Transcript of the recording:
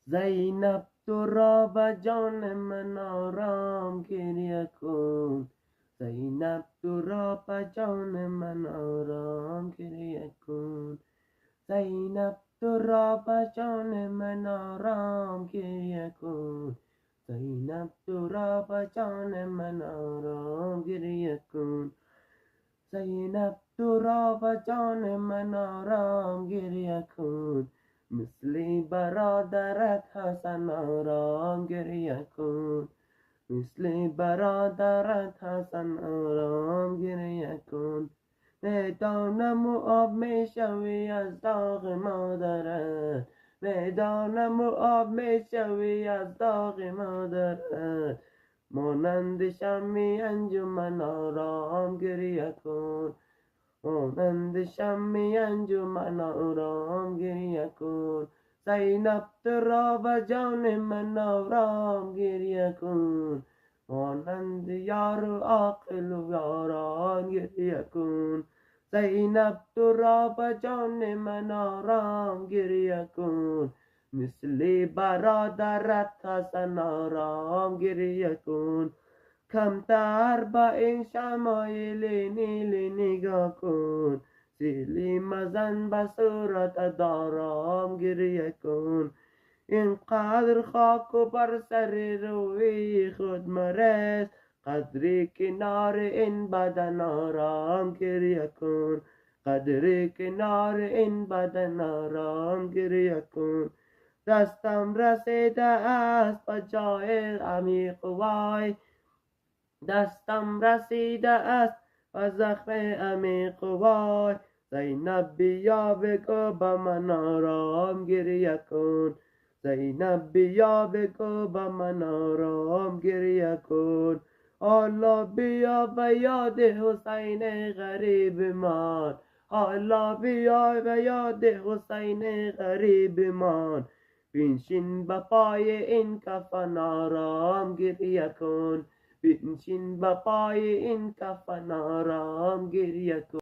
زینب تو را به جان من آرام گریه کن. زینب تو را به جان من آرام گریه کن. زینب تو را به جان من آرام گریه کن. زینب تو را به جان من آرام گریه کن. زینب تو را به جان من آرام گریه کن. مثل برادرت حسن آرام گریه کن. مثل برادرت حسن آرام گریه کن. میدانم و آب می شوی از داغ مادرت. میدانم و آب می شوی از داغ مادرت. مانند شمع انجمن آرام گریه کن. مانند شمع انجمن آرام گریه کن. زینب تو را به جان من آرام گریه کن. مانند یار و عاقل و یاران گریه کن. زینب تو را به جان من آرام گریه کن. مثل برادرت حسن آرام گریه کن. کمتر با این شمایل نیل نگاه کن. سیلی مزن به صورت دارام گریه کن. اینقدر خاک و بر سر روی خود مرس. قدری کنار این بدن آرام گریه کن. قدری کنار این بدن آرام گریه کن. دستم رسیده است به جای عمیق وای. دستم رسیده است و زخم عمیق وای. زینب بیا بگو به من آرام گریه کن. زینب بیا بگو به من آرام گریه کن. حالا بیا به یاد حسین غریب من. حالا بیا به یاد حسین غریب من. بنشین به پای این کفن آرام گریه کن. بنشین به پای این کفن آرام گریه کن.